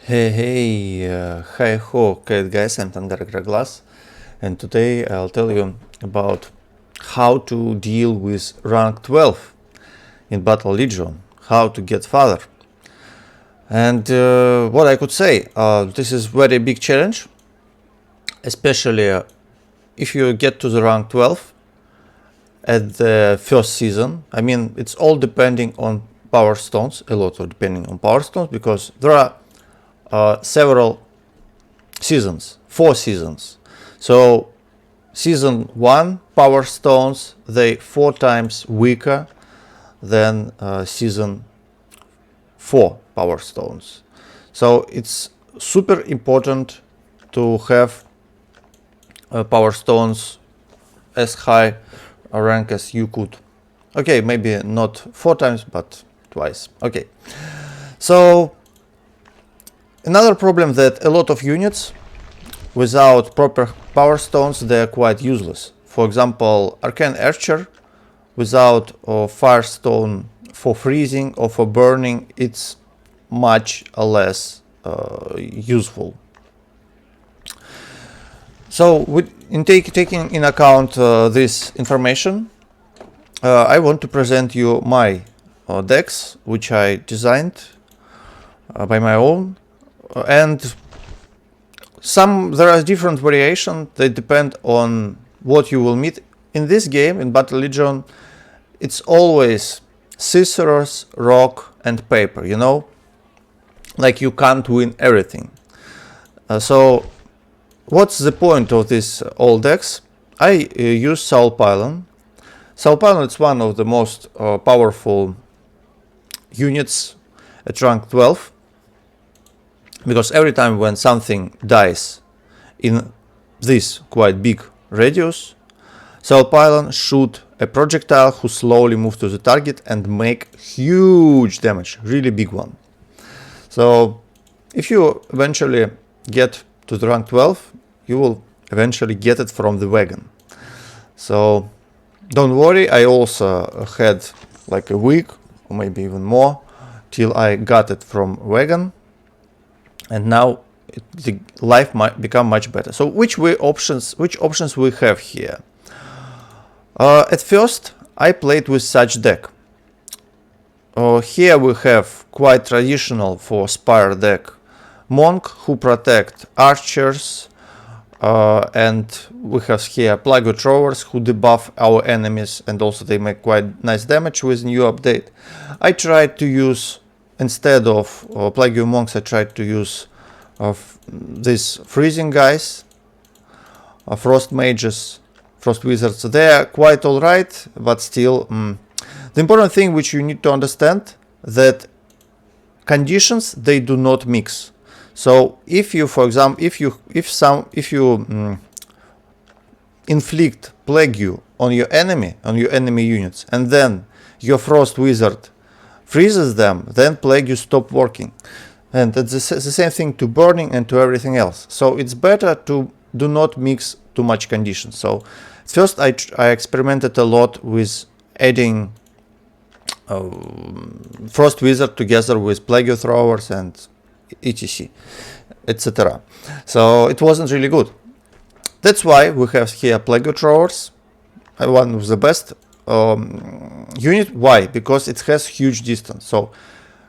Hi ho, guys, I'm Tangar Igroglaz, and today I'll tell you about how to deal with rank 12 in Battle Legion, how to get farther. And what I could say, this is very big challenge, especially if you get to the rank 12 at the first season. I mean, it's all depending on power stones, a lot of depending on power stones, because there are several seasons, 4 seasons. So season 1 power stones, they 4 times weaker than season 4 power stones. So it's super important to have power stones as high a rank as you could. Okay, maybe not 4 times, but twice. Okay, so another problem that a lot of units without proper power stones, they are quite useless. For example, Arcane Archer without a firestone for freezing or for burning, it's much less useful. So taking in account this information, I want to present you my decks, which I designed by my own, and there are different variations. They depend on what you will meet in this game. In Battle Legion, it's always scissors, rock, and paper. You know, like you can't win everything. So, what's the point of these all decks? I use Soul Pylon. Soul Pylon is one of the most powerful units at rank 12. Because every time when something dies in this quite big radius, Soul Pylon shoot a projectile who slowly moves to the target and make huge damage, really big one. So if you eventually get to the rank 12, you will eventually get it from the wagon. So don't worry, I also had like a week or maybe even more till I got it from wagon. And now the life might become much better. So which options we have here? At first, I played with such deck. Here we have quite traditional for Spire deck Monk who protect archers, and we have here Plague Throwers who debuff our enemies, and also they make quite nice damage with new update. I tried to use, instead of Plague Monks, I tried to use these freezing guys, Frost Mages, Frost Wizards. They are quite alright, but still, the important thing which you need to understand, that conditions, they do not mix. So if you, for example, if you inflict Plague on your enemy units, and then your Frost Wizard freezes them, then Plague stop working. And it's the same thing to burning and to everything else. So it's better to do not mix too much conditions. So first I experimented a lot with adding Frost Wizard together with Plague Throwers and etc, etc. So it wasn't really good. That's why we have here Plague Throwers, one of the best unit. Why? Because it has huge distance. So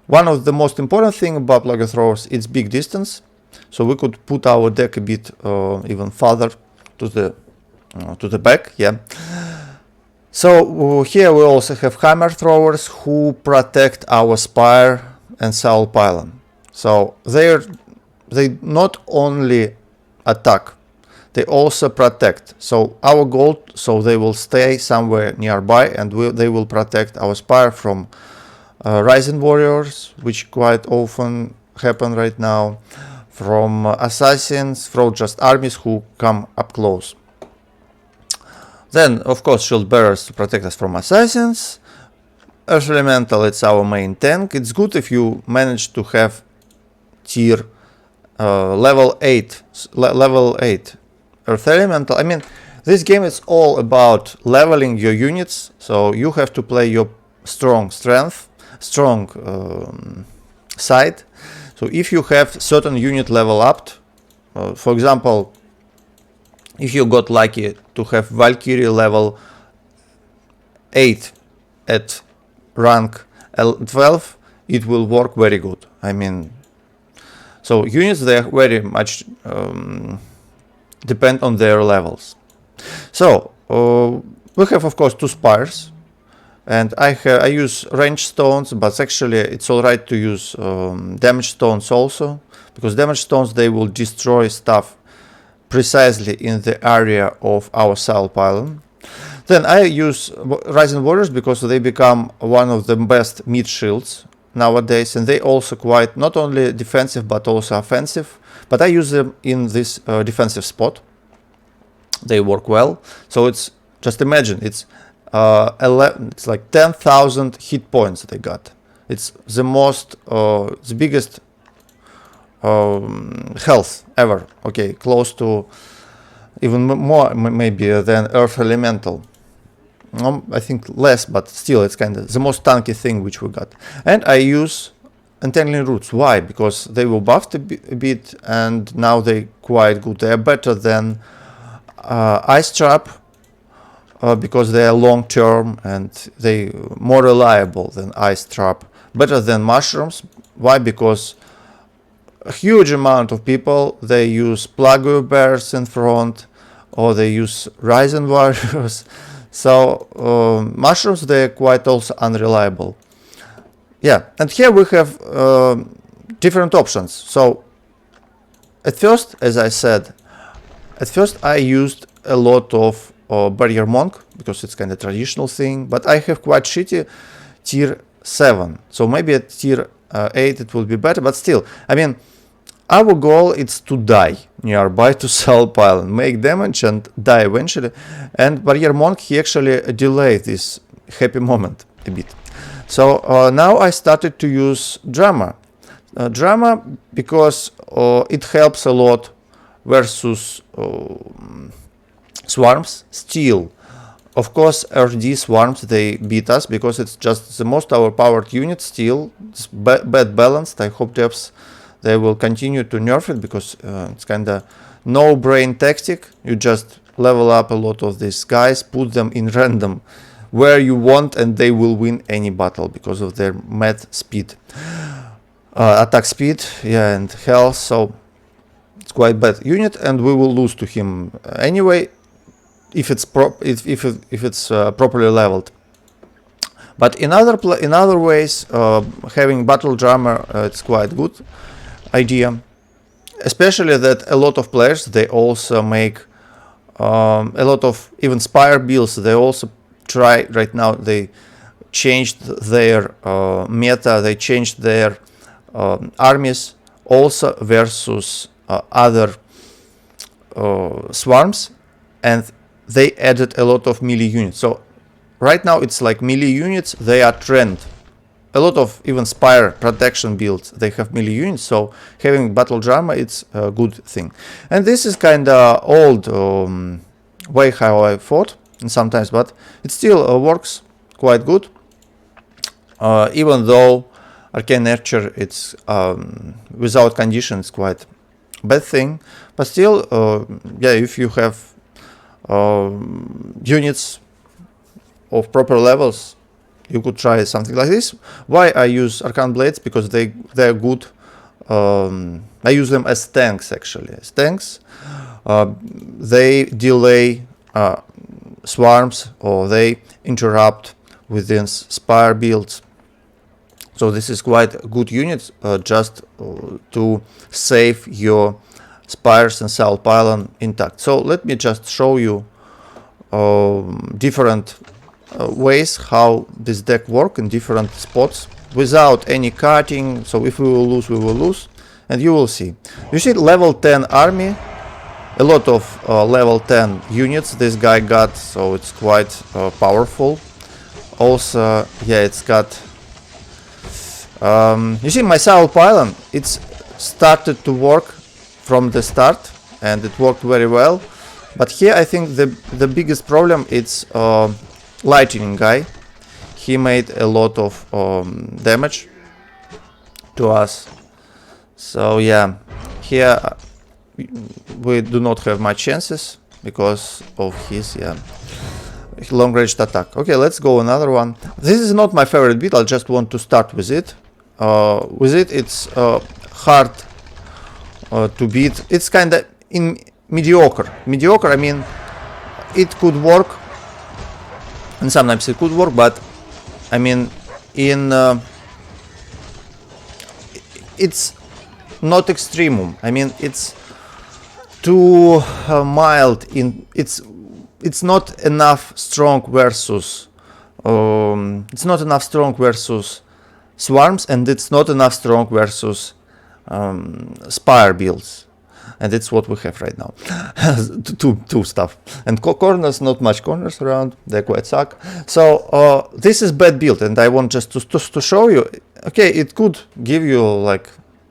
one of the most important thing about Plague Throwers is big distance. So we could put our deck a bit even farther to the back. Yeah. So here we also have Hammer Throwers who protect our Spire and Soul Pylon. So they not only attack, they also protect. So our goal, so they will stay somewhere nearby, and they will protect our Spire from Rising Warriors, which quite often happen right now, from assassins, from just armies who come up close. Then, of course, Shield Bearers to protect us from assassins. Earth Elemental, it's our main tank. It's good if you manage to have tier level 8 Earth Elemental. I mean, this game is all about leveling your units, so you have to play your strong side. So if you have certain unit level up, for example, if you got lucky to have Valkyrie level 8 at rank 12, it will work very good. I mean, so units, they very much depend on their levels. So we have, of course, 2 spires, and I use range stones, but actually it's alright to use damage stones also, because damage stones, they will destroy stuff precisely in the area of our cell pylon. Then I use Rising Warriors because they become one of the best mid shields nowadays, and they also quite not only defensive but also offensive. But I use them in this defensive spot. They work well. So it's just imagine it's it's like 10,000 hit points they got. It's the most the biggest health ever. Okay, close to even more maybe than Earth Elemental. I think less, but still it's kind of the most tanky thing which we got. And I use Entangling Roots. Why? Because they were buffed a bit and now they quite good. They are better than Ice Trap because they are long term and they more reliable than Ice Trap. Better than Mushrooms. Why? Because a huge amount of people, they use Plague Bears in front, or they use Rising Warriors. So Mushrooms, they're quite also unreliable. Yeah, and here we have different options. So at first, as I said, at first I used a lot of Barrier Monk because it's kind of traditional thing, but I have quite shitty tier 7. So maybe at tier 8 it will be better, but still, I mean, our goal is to die nearby to cell pylon, make damage and die eventually. And Barrier Monk, he actually delayed this happy moment a bit. So now I started to use Drama. Drama because it helps a lot versus swarms. Still, of course, RD swarms, they beat us because it's just the most overpowered unit. Still, it's bad balanced. I hope devs, they will continue to nerf it because it's kind of no brain tactic. You just level up a lot of these guys, put them in random where you want, and they will win any battle because of their mad speed, attack speed, yeah, and health. So it's quite bad unit, and we will lose to him anyway if it's properly leveled. But in other ways, having battle drummer, it's quite good idea, especially that a lot of players, they also make a lot of even Spire builds. They also try right now, they changed their meta, they changed their armies also versus other swarms, and they added a lot of melee units. So right now it's like melee units, they are trend. A lot of even Spire protection builds, they have melee units, so having battle drama, it's a good thing. And this is kind of old way how I fought sometimes, but it still works quite good. Even though Arcane Nurture, it's without conditions, quite bad thing. But still, yeah, if you have units of proper levels, you could try something like this. Why I use Arcane Blades? Because they're good. I use them as tanks actually. As tanks, they delay swarms, or they interrupt within Spire builds. So this is quite a good unit just to save your Spires and Cell Pylon intact. So let me just show you different ways how this deck work in different spots without any cutting. So if we will lose, we will lose, and you will see. You see level 10 army, a lot of level 10 units this guy got, so it's quite powerful. Also, yeah, it's got you see my Cell Pylon, it's started to work from the start and it worked very well. But here I think the biggest problem is Lightning guy. He made a lot of damage to us. So yeah, here we do not have much chances because of his long-range attack. Okay, let's go another one. This is not my favorite build. I just want to start with it. It's hard to beat. It's kind of mediocre. Mediocre. I mean, it could work, and sometimes it could work, but I mean, it's not extremum. I mean, it's too mild. It's not enough strong versus. It's not enough strong versus swarms, and it's not enough strong versus spire builds, and it's what we have right now. two stuff, and corners, not much corners around. They quite suck. So this is bad build, and I want just to show you. Okay, it could give you like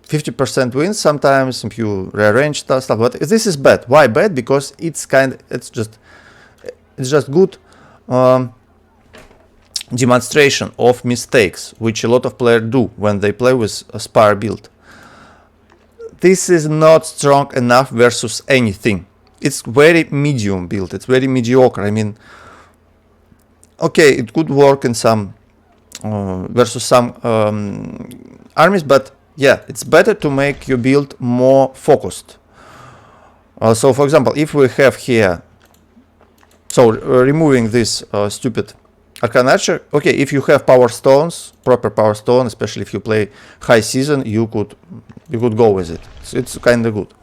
50% wins sometimes if you rearrange stuff, but this is bad. Why bad? Because it's just good demonstration of mistakes, which a lot of players do when they play with a spire build. This is not strong enough versus anything. It's very medium build. It's very mediocre. I mean, okay, it could work in some versus some armies, but yeah, it's better to make your build more focused. So, for example, if we have here, so removing this stupid Arcane Archer, okay, if you have power stones, proper power stone, especially if you play high season, you could go with it. So it's kind of good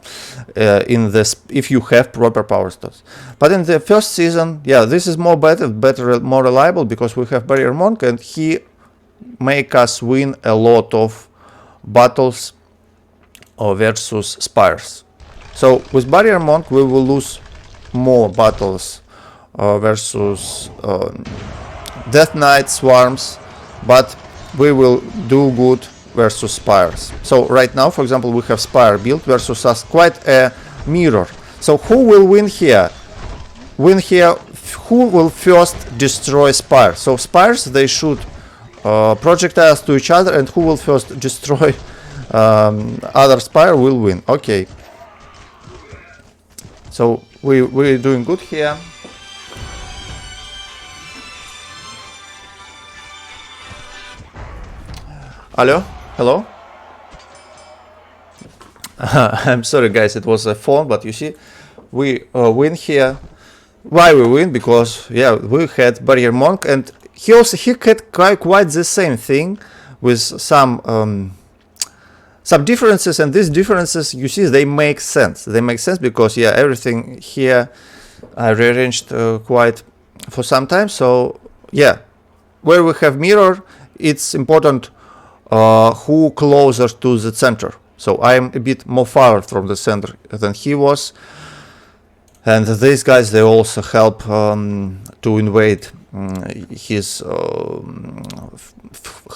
if you have proper power stones. But in the first season, yeah, this is more better, more reliable because we have Barrier Monk, and he make us win a lot of battles versus spires. So with Barrier Monk, we will lose more battles versus Death Knight, Swarms, but we will do good versus Spires. So right now, for example, we have Spire build versus us, quite a mirror. So who will win here? Who will first destroy Spire? So Spires, they shoot projectiles to each other, and who will first destroy other Spire will win. Okay. So we're doing good here. Hello? I'm sorry guys, it was a phone, but you see, we win here. Why we win? Because yeah, we had Barrier Monk, and he had quite the same thing with some differences, and these differences, you see, they make sense. They make sense because yeah, everything here I rearranged quite for some time. So yeah, where we have mirror, it's important who closer to the center. So I'm a bit more far from the center than he was, and these guys, they also help to invade his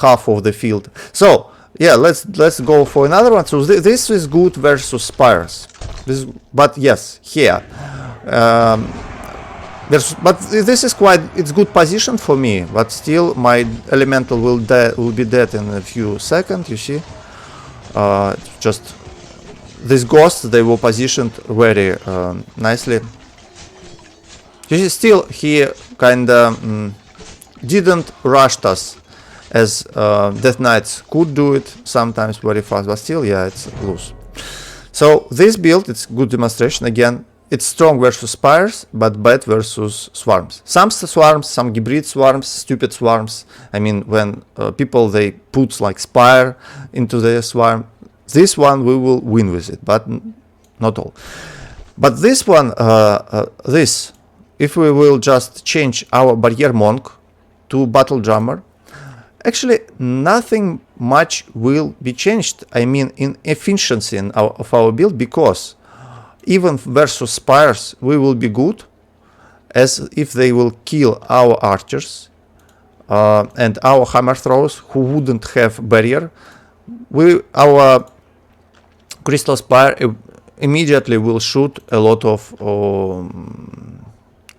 half of the field. So yeah, let's go for another one. So this is good versus spires. But yes, here. But this is it's good position for me, but still my elemental will be dead in a few seconds, you see. Just these ghosts, they were positioned very nicely. You see, still he kinda didn't rush us as Death Knights could do it sometimes very fast, but still, yeah, it's loose. So this build, it's good demonstration again. It's strong versus spires, but bad versus swarms. Some swarms, some hybrid swarms, stupid swarms. I mean, when people, they put like spire into the swarm, this one we will win with it, but not all. But this one, if we will just change our Barrier Monk to Battle Drummer, actually nothing much will be changed. I mean, in efficiency of our build, because even versus spires, we will be good, as if they will kill our archers and our hammer throwers who wouldn't have barrier. Our crystal spire immediately will shoot a lot of.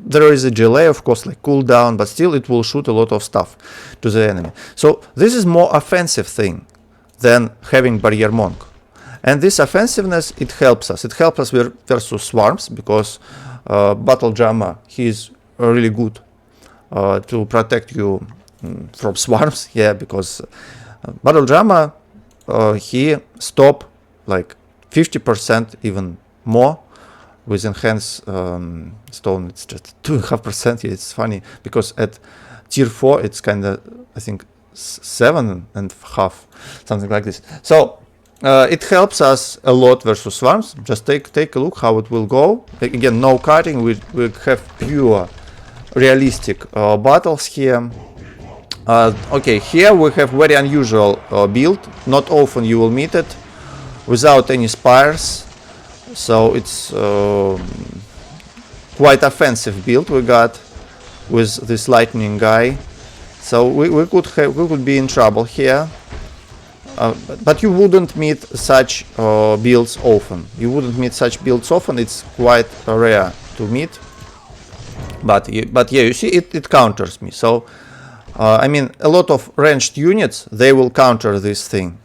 There is a delay, of course, like cooldown, but still it will shoot a lot of stuff to the enemy. So this is more offensive thing than having Barrier Monk. And this offensiveness, it helps us. It helps us versus swarms, because Battle Jammer, he's really good to protect you from swarms. Yeah, because Battle Jammer, he stop like 50%, even more. With enhanced stone, it's just 2.5%. Yeah, it's funny, because at tier 4, it's kind of, I think, 7.5, something like this. So it helps us a lot versus swarms. Just take a look how it will go. Again, no cutting. We have pure realistic battles here. Okay, here we have very unusual build. Not often you will meet it without any spires. So it's quite offensive build we got with this lightning guy. So we could be in trouble here. But you wouldn't meet such builds often. It's quite rare to meet. But yeah, you see, it counters me. So I mean, a lot of ranged units, they will counter this thing.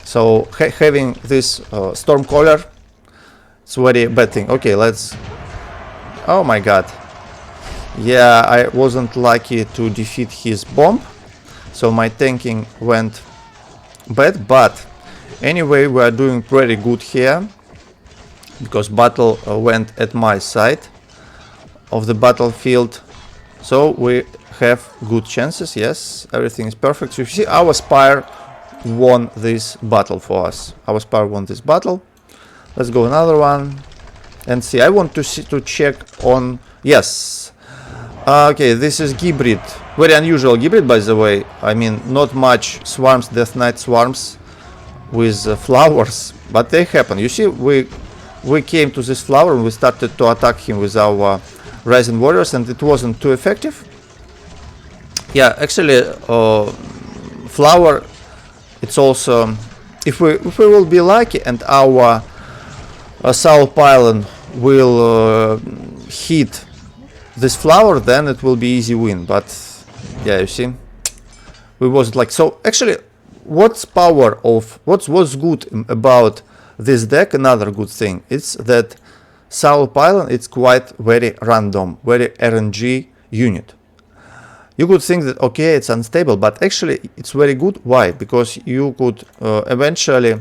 So having this Stormcaller, it's a very bad thing. Okay, let's... Oh my god. Yeah, I wasn't lucky to defeat his bomb, so my tanking went bad, but anyway, we are doing pretty good here, because battle went at my side of the battlefield, so we have good chances. Yes, everything is perfect. So you see, our Spire won this battle for us. Let's go another one and see. I want to check on... Yes. Okay, this is Gibrid. Very unusual Gibrid, by the way. I mean, not much swarms, Death Knight swarms with flowers, but they happen. You see, we came to this flower and we started to attack him with our Rising Warriors, and it wasn't too effective. Yeah, actually, flower, it's also... If we will be lucky and our Soul Pylon will hit this flower, then it will be easy win. But yeah, you see, we wasn't like... So actually, what's good about this deck? Another good thing is that Soul Pylon, it's quite very random, very RNG unit. You could think that, okay, it's unstable, but actually it's very good. Why? Because you could eventually,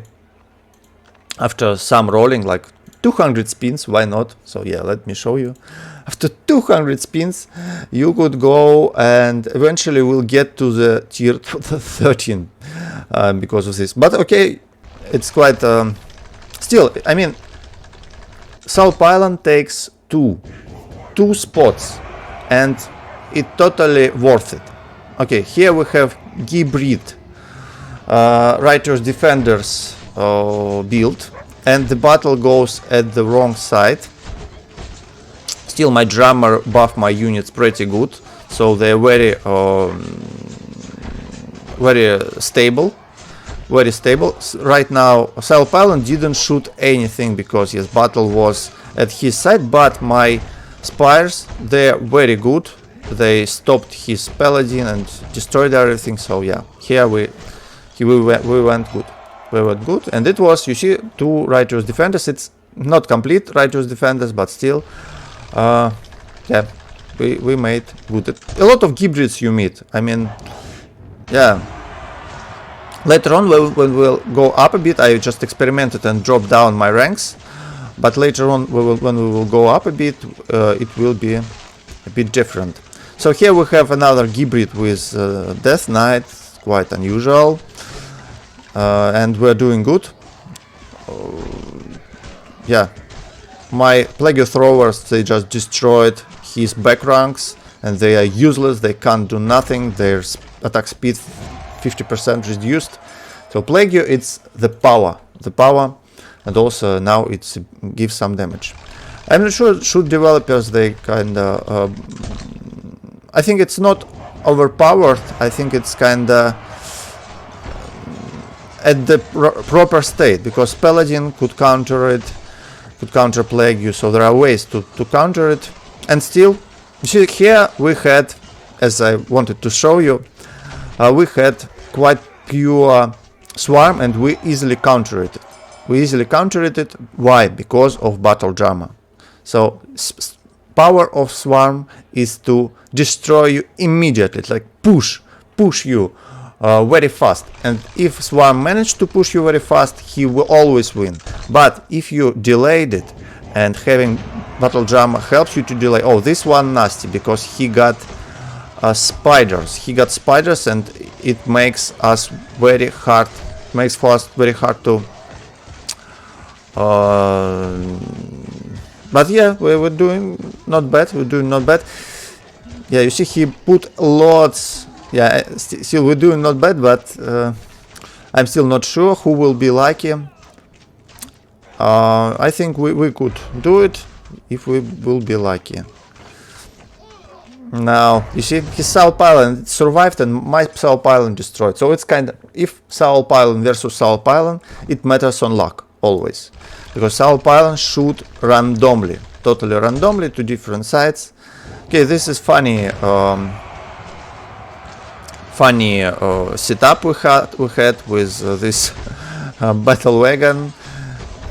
after some rolling, like 200 spins, why not? So yeah, let me show you. After 200 spins, you could go and eventually will get to the tier 13 because of this. But okay, it's quite... still, I mean, Soul Pylon takes two spots, and it totally worth it. Okay, here we have Gibrid, Righteous Defenders build, and the battle goes at the wrong side. Still, my drummer buff my units pretty good, so they're very stable. Very stable. Right now, Soul Pylon didn't shoot anything because yes, battle was at his side, but my Spires, they're very good. They stopped his Paladin and destroyed everything, so yeah, here we went good. We went good, and it was, you see, 2 Righteous Defenders. It's not complete Righteous Defenders, but still, yeah, we made good. A lot of Gibrids you meet, I mean, yeah. Later on, when we'll go up a bit, I just experimented and dropped down my ranks, but later on, when we will go up a bit, it will be a bit different. So here we have another Gibrid with Death Knight, quite unusual, and we're doing good. Yeah, my Plague Throwers, they just destroyed his back ranks, and they are useless, they can't do nothing, their attack speed 50% reduced. So Plague, it's the power, and also now it gives some damage. I'm not sure, should developers, they kinda... I think it's not overpowered, I think it's kinda at the proper state, because Paladin could counter it, could counter Plague you, so there are ways to counter it. And still, you see here we had, as I wanted to show you, we had quite pure swarm, and we easily counter it. Why? Because of battle drama. So power of swarm is to destroy you immediately. It's like push you very fast. And if swarm managed to push you very fast, he will always win. But if you delayed it, and having battle drama helps you to delay. Oh, this one nasty because he got spiders. And it makes us very hard. Makes for us very hard to. But yeah, we're doing not bad. Yeah, you see, he put lots. Yeah, still we're doing not bad, but I'm still not sure who will be lucky. I think we could do it if we will be lucky. Now, you see, his South Island survived and my South Island destroyed. So it's kind of, if South Island versus South Island, it matters on luck, always. Because South Island shoot randomly, totally randomly to different sides. Okay, this is funny setup we had with this battle wagon.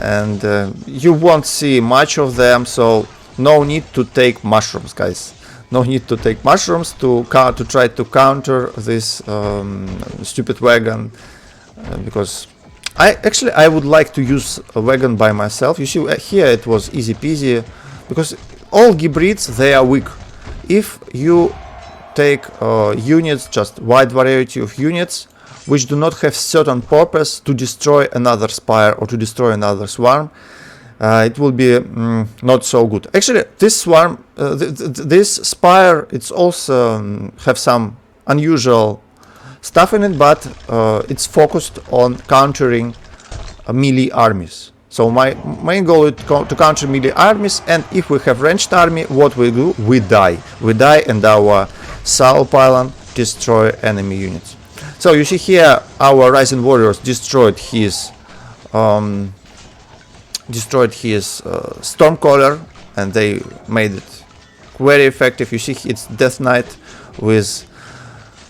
And you won't see much of them, so no need to take mushrooms, guys. No need to take mushrooms to try to counter this stupid wagon, because I would like to use a wagon by myself. You see, here it was easy peasy, because all hybrids, they are weak. If you take units, just wide variety of units, which do not have certain purpose to destroy another spire or to destroy another swarm, it will be not so good. Actually, this swarm, this spire, it's also have some unusual stuff in it, but it's focused on countering melee armies. So my main goal is to counter melee armies, and if we have ranged army, what we do? We die, and our South Island destroy enemy units. So you see here, our Rising Warriors destroyed his Stormcaller, and they made it very effective. You see, it's Death Knight with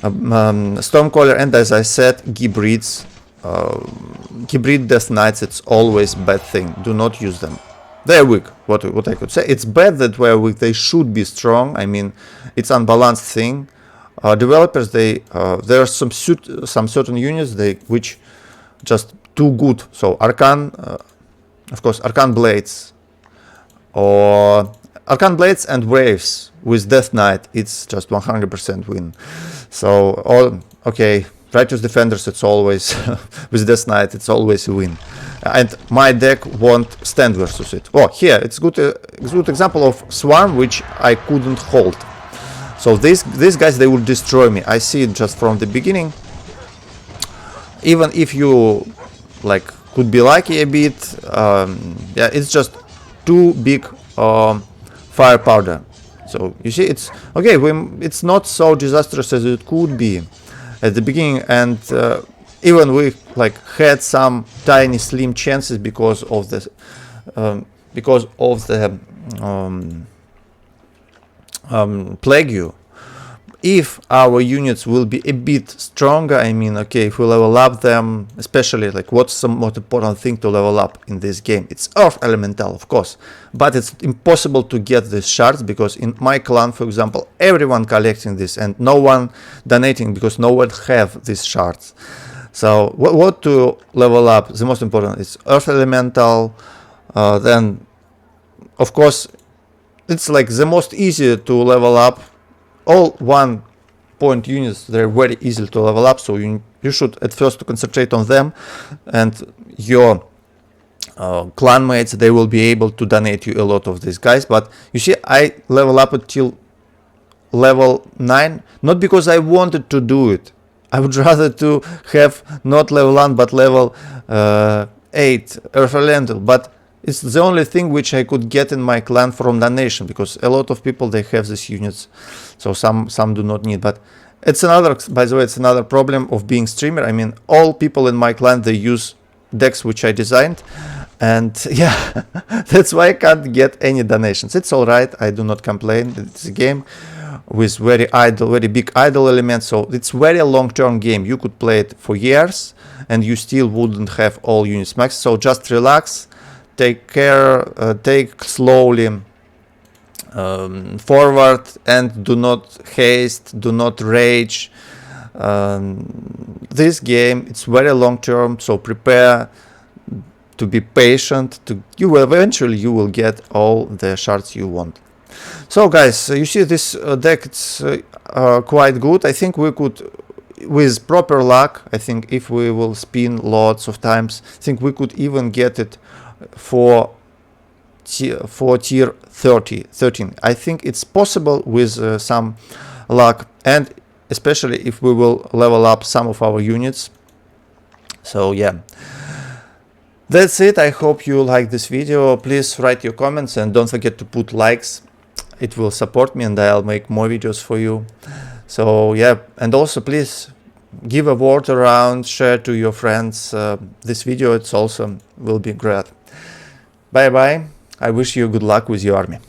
Stormcaller, and as I said, hybrids, hybrid Death Knights. It's always bad thing. Do not use them. They're weak. What I could say. It's bad that we're weak. They should be strong. I mean, it's unbalanced thing. Developers, there are some certain units which just too good. So Arcane, of course, Arcane Blades, or Arcane Blades and Waves with Death Knight, it's just 100% win. So okay, Righteous Defenders, it's always with Death Knight, it's always a win. And my deck won't stand versus it. Oh, here it's good example of Swarm which I couldn't hold. So these guys, they will destroy me. I see it just from the beginning. Even if you like could be lucky a bit, yeah, it's just too big fire powder. So you see, it's okay. It's not so disastrous as it could be at the beginning, and even we like had some tiny slim chances because of the plague. If our units will be a bit stronger, I mean, okay, if we level up them, especially like what's some most important thing to level up in this game? It's Earth Elemental, of course, but it's impossible to get these shards because in my clan, for example, everyone collecting this and no one donating because no one have these shards. So what to level up? The most important is Earth Elemental. Then, of course, it's like the most easy to level up. All 1 point units, they're very easy to level up, so you should at first concentrate on them, and your clan mates, they will be able to donate you a lot of these guys. But you see, I level up until level 9, not because I wanted to do it. I would rather to have not level 1 but level 8 Earth Elemental, but it's the only thing which I could get in my clan from donation, because a lot of people, they have these units, so some do not need. But it's another, by the way, it's another problem of being streamer. I mean, all people in my clan, they use decks which I designed, and yeah, that's why I can't get any donations. It's all right, I do not complain. It's a game. with very big idle elements. So it's very long-term game. You could play it for years and you still wouldn't have all units maxed. So just relax, take care, take slowly forward, and do not haste, do not rage. This game, it's very long-term, so prepare to be patient. You will eventually get all the shards you want. So guys, you see this deck, it's quite good. I think we could, with proper luck, I think if we will spin lots of times, I think we could even get it for tier 13. I think it's possible with some luck, and especially if we will level up some of our units. So yeah, that's it. I hope you like this video. Please write your comments and don't forget to put likes. It will support me and I'll make more videos for you. So yeah, and also please give a word around, share to your friends this video. It's also will be great. Bye bye. I wish you good luck with your army.